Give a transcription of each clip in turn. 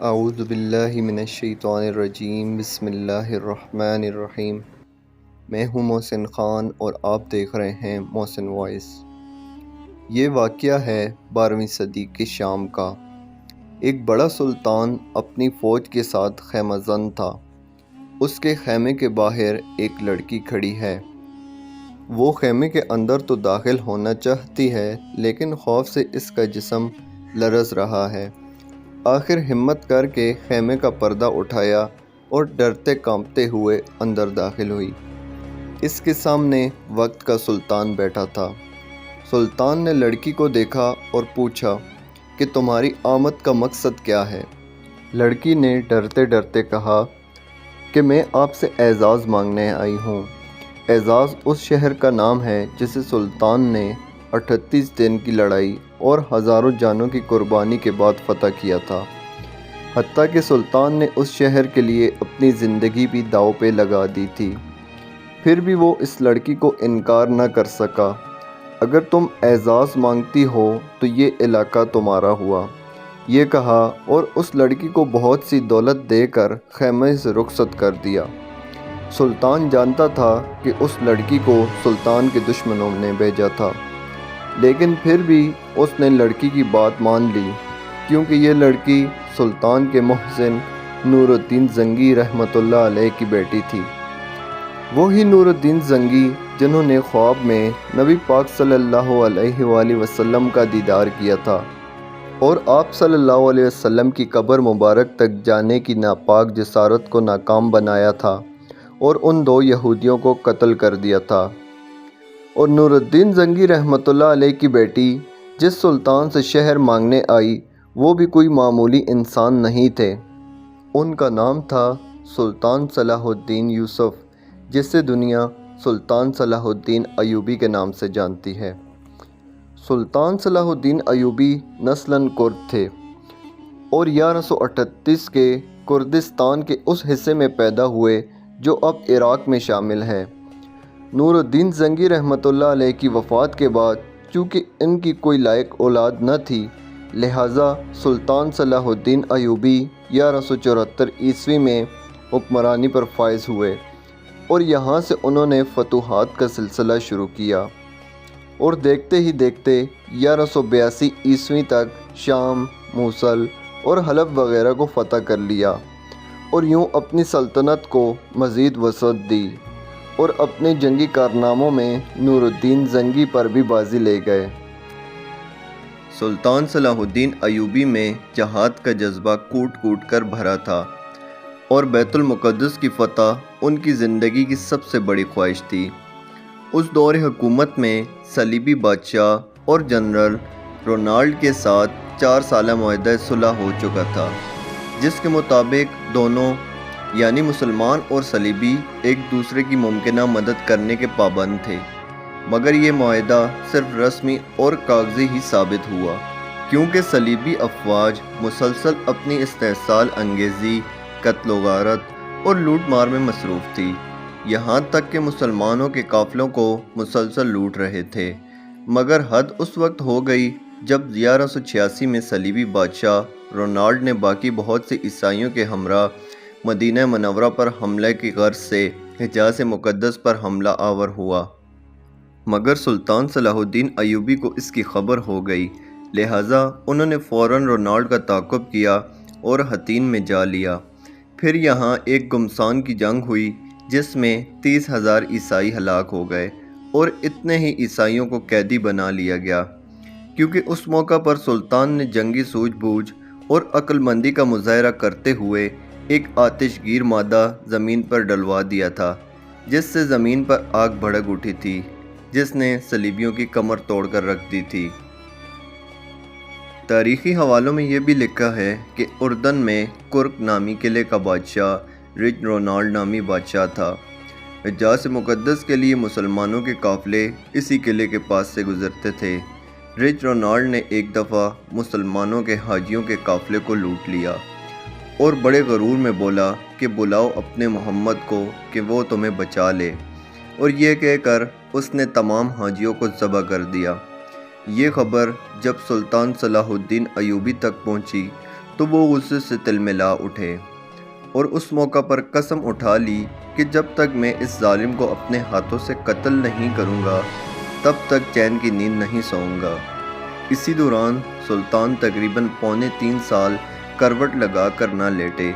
اعوذ باللہ من الشیطان الرجیم، بسم اللہ الرحمن الرحیم۔ میں ہوں محسن خان اور آپ دیکھ رہے ہیں محسن وائس۔ یہ واقعہ ہے 12ویں صدی کے شام کا۔ ایک بڑا سلطان اپنی فوج کے ساتھ خیمہ زن تھا۔ اس کے خیمے کے باہر ایک لڑکی کھڑی ہے۔ وہ خیمے کے اندر تو داخل ہونا چاہتی ہے، لیکن خوف سے اس کا جسم لرز رہا ہے۔ آخر ہمت کر کے خیمے کا پردہ اٹھایا اور ڈرتے کانپتے ہوئے اندر داخل ہوئی۔ اس کے سامنے وقت کا سلطان بیٹھا تھا۔ سلطان نے لڑکی کو دیکھا اور پوچھا کہ تمہاری آمد کا مقصد کیا ہے؟ لڑکی نے ڈرتے ڈرتے کہا کہ میں آپ سے اعزاز مانگنے آئی ہوں۔ اعزاز اس شہر کا نام ہے جسے سلطان نے 38 دن کی لڑائی اور ہزاروں جانوں کی قربانی کے بعد فتح کیا تھا۔ حتیٰ کہ سلطان نے اس شہر کے لیے اپنی زندگی بھی داؤ پہ لگا دی تھی، پھر بھی وہ اس لڑکی کو انکار نہ کر سکا۔ اگر تم اعزاز مانگتی ہو تو یہ علاقہ تمہارا ہوا، یہ کہا اور اس لڑکی کو بہت سی دولت دے کر خیمے سے رخصت کر دیا۔ سلطان جانتا تھا کہ اس لڑکی کو سلطان کے دشمنوں نے بھیجا تھا، لیکن پھر بھی اس نے لڑکی کی بات مان لی، کیونکہ یہ لڑکی سلطان کے محسن نور الدین زنگی رحمۃ اللہ علیہ کی بیٹی تھی۔ وہی نور الدین زنگی جنہوں نے خواب میں نبی پاک صلی اللہ علیہ وآلہ وسلم کا دیدار کیا تھا اور آپ صلی اللہ علیہ وسلم کی قبر مبارک تک جانے کی ناپاک جسارت کو ناکام بنایا تھا اور ان 2 یہودیوں کو قتل کر دیا تھا۔ اور نور الدین زنگی رحمۃ اللہ علیہ کی بیٹی جس سلطان سے شہر مانگنے آئی، وہ بھی کوئی معمولی انسان نہیں تھے۔ ان کا نام تھا سلطان صلاح الدین یوسف، جسے دنیا سلطان صلاح الدین ایوبی کے نام سے جانتی ہے۔ سلطان صلاح الدین ایوبی نسلاً کرد تھے اور 1138 کے کردستان کے اس حصے میں پیدا ہوئے جو اب عراق میں شامل ہے۔ نور الدین زنگی رحمۃ اللہ علیہ کی وفات کے بعد چونکہ ان کی کوئی لائق اولاد نہ تھی، لہٰذا سلطان صلاح الدین ایوبی 1174 عیسوی میں حکمرانی پر فائز ہوئے اور یہاں سے انہوں نے فتوحات کا سلسلہ شروع کیا اور دیکھتے ہی دیکھتے 1182 عیسوی تک شام، موصل اور حلب وغیرہ کو فتح کر لیا اور یوں اپنی سلطنت کو مزید وسعت دی اور اپنے جنگی کارناموں میں نور الدین زنگی پر بھی بازی لے گئے۔ سلطان صلاح الدین ایوبی میں جہاد کا جذبہ کوٹ کوٹ کر بھرا تھا اور بیت المقدس کی فتح ان کی زندگی کی سب سے بڑی خواہش تھی۔ اس دور حکومت میں صلیبی بادشاہ اور جنرل رونالڈ کے ساتھ 4 سالہ معاہدہ صلح ہو چکا تھا، جس کے مطابق دونوں یعنی مسلمان اور صلیبی ایک دوسرے کی ممکنہ مدد کرنے کے پابند تھے، مگر یہ معاہدہ صرف رسمی اور کاغذی ہی ثابت ہوا، کیونکہ صلیبی افواج مسلسل اپنی استحصال انگیزی، قتل و غارت اور لوٹ مار میں مصروف تھی، یہاں تک کہ مسلمانوں کے قافلوں کو مسلسل لوٹ رہے تھے۔ مگر حد اس وقت ہو گئی جب 1186 میں صلیبی بادشاہ رونالڈ نے باقی بہت سے عیسائیوں کے ہمراہ مدینہ منورہ پر حملے کی غرض سے حجاز مقدس پر حملہ آور ہوا، مگر سلطان صلاح الدین ایوبی کو اس کی خبر ہو گئی، لہٰذا انہوں نے فوراً رونالڈ کا تعاقب کیا اور حطین میں جا لیا۔ پھر یہاں ایک گمسان کی جنگ ہوئی جس میں 30,000 عیسائی ہلاک ہو گئے اور اتنے ہی عیسائیوں کو قیدی بنا لیا گیا، کیونکہ اس موقع پر سلطان نے جنگی سوجھ بوجھ اور عقل مندی کا مظاہرہ کرتے ہوئے ایک آتش گیر مادہ زمین پر ڈلوا دیا تھا، جس سے زمین پر آگ بھڑک اٹھی تھی، جس نے صلیبیوں کی کمر توڑ کر رکھ دی تھی۔ تاریخی حوالوں میں یہ بھی لکھا ہے کہ اردن میں کرک نامی قلعے کا بادشاہ رچ رونالڈ نامی بادشاہ تھا۔ حجاز مقدس کے لیے مسلمانوں کے قافلے اسی قلعے کے پاس سے گزرتے تھے۔ رچ رونالڈ نے ایک دفعہ مسلمانوں کے حاجیوں کے قافلے کو لوٹ لیا اور بڑے غرور میں بولا کہ بلاؤ اپنے محمد کو کہ وہ تمہیں بچا لے، اور یہ کہہ کر اس نے تمام حاجیوں کو ذبح کر دیا۔ یہ خبر جب سلطان صلاح الدین ایوبی تک پہنچی تو وہ غصے سے تلملا اٹھے اور اس موقع پر قسم اٹھا لی کہ جب تک میں اس ظالم کو اپنے ہاتھوں سے قتل نہیں کروں گا تب تک چین کی نیند نہیں سوؤں گا۔ اسی دوران سلطان تقریباً 3.25 سال کروٹ لگا کر نہ لیٹے،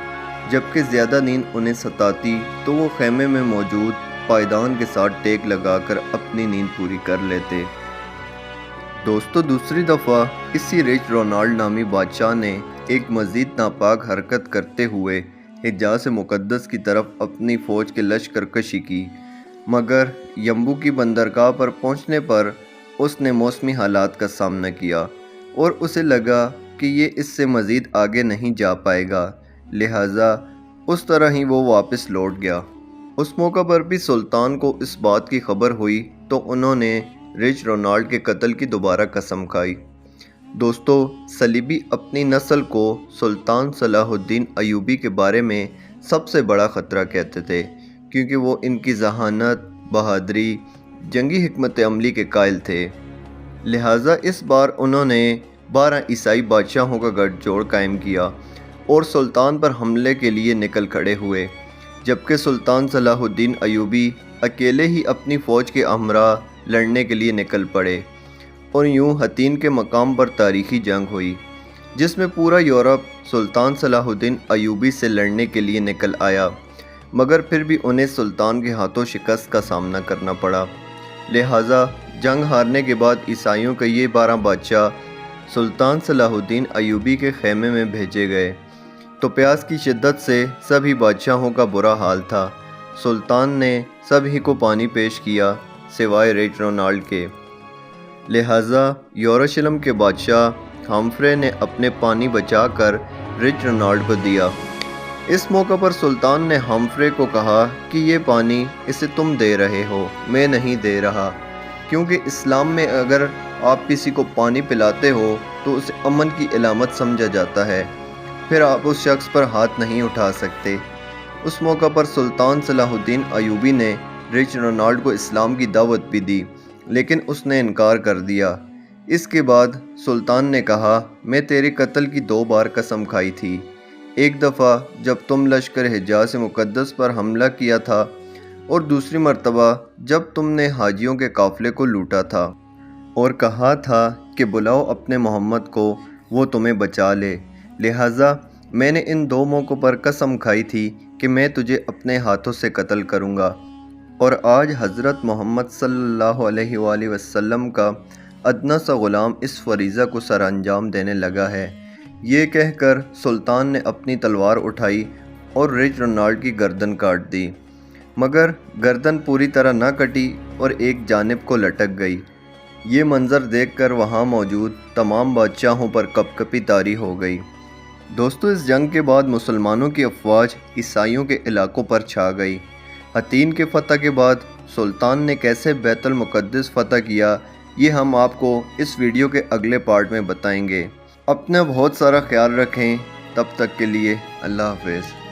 جبکہ زیادہ نیند انہیں ستاتی تو وہ خیمے میں موجود پائیدان کے ساتھ ٹیک لگا کر اپنی نیند پوری کر لیتے۔ دوستو، دوسری دفعہ اسی رچ رونالڈ نامی بادشاہ نے ایک مزید ناپاک حرکت کرتے ہوئے حجاز مقدس کی طرف اپنی فوج کے لشکر کشی کی، مگر یمبو کی بندرگاہ پر پہنچنے پر اس نے موسمی حالات کا سامنا کیا اور اسے لگا کہ یہ اس سے مزید آگے نہیں جا پائے گا، لہٰذا اس طرح ہی وہ واپس لوٹ گیا۔ اس موقع پر بھی سلطان کو اس بات کی خبر ہوئی تو انہوں نے رچ رونالڈ کے قتل کی دوبارہ قسم کھائی۔ دوستو، صلیبی اپنی نسل کو سلطان صلاح الدین ایوبی کے بارے میں سب سے بڑا خطرہ کہتے تھے، کیونکہ وہ ان کی ذہانت، بہادری، جنگی حکمت عملی کے قائل تھے۔ لہٰذا اس بار انہوں نے 12 عیسائی بادشاہوں کا گٹھ جوڑ قائم کیا اور سلطان پر حملے کے لیے نکل کھڑے ہوئے، جبکہ سلطان صلاح الدین ایوبی اکیلے ہی اپنی فوج کے ہمراہ لڑنے کے لیے نکل پڑے، اور یوں حطین کے مقام پر تاریخی جنگ ہوئی، جس میں پورا یورپ سلطان صلاح الدین ایوبی سے لڑنے کے لیے نکل آیا، مگر پھر بھی انہیں سلطان کے ہاتھوں شکست کا سامنا کرنا پڑا۔ لہٰذا جنگ ہارنے کے بعد عیسائیوں کے یہ 12 بادشاہ سلطان صلاح الدین ایوبی کے خیمے میں بھیجے گئے، تو پیاس کی شدت سے سبھی بادشاہوں کا برا حال تھا۔ سلطان نے سبھی کو پانی پیش کیا سوائے رچ رونالڈ کے، لہٰذا یروشلم کے بادشاہ ہمفرے نے اپنے پانی بچا کر رچ رونالڈ کو دیا۔ اس موقع پر سلطان نے ہمفرے کو کہا کہ یہ پانی اسے تم دے رہے ہو، میں نہیں دے رہا، کیونکہ اسلام میں اگر آپ کسی کو پانی پلاتے ہو تو اسے امن کی علامت سمجھا جاتا ہے، پھر آپ اس شخص پر ہاتھ نہیں اٹھا سکتے۔ اس موقع پر سلطان صلاح الدین ایوبی نے رچ رونالڈ کو اسلام کی دعوت بھی دی، لیکن اس نے انکار کر دیا۔ اس کے بعد سلطان نے کہا، میں تیرے قتل کی 2 بار قسم کھائی تھی، ایک دفعہ جب تم لشکر حجاز مقدس پر حملہ کیا تھا، اور دوسری مرتبہ جب تم نے حاجیوں کے قافلے کو لوٹا تھا اور کہا تھا کہ بلاؤ اپنے محمد کو، وہ تمہیں بچا لے۔ لہٰذا میں نے ان 2 موقعوں پر قسم کھائی تھی کہ میں تجھے اپنے ہاتھوں سے قتل کروں گا، اور آج حضرت محمد صلی اللہ علیہ وآلہ وسلم کا ادنیٰ سا غلام اس فریضہ کو سر انجام دینے لگا ہے۔ یہ کہہ کر سلطان نے اپنی تلوار اٹھائی اور رچ رونالڈ کی گردن کاٹ دی، مگر گردن پوری طرح نہ کٹی اور ایک جانب کو لٹک گئی۔ یہ منظر دیکھ کر وہاں موجود تمام بادشاہوں پر کپکپی طاری ہو گئی۔ دوستو، اس جنگ کے بعد مسلمانوں کی افواج عیسائیوں کے علاقوں پر چھا گئی۔ حطین کے فتح کے بعد سلطان نے کیسے بیت المقدس فتح کیا، یہ ہم آپ کو اس ویڈیو کے اگلے پارٹ میں بتائیں گے۔ اپنا بہت سارا خیال رکھیں، تب تک کے لیے اللہ حافظ۔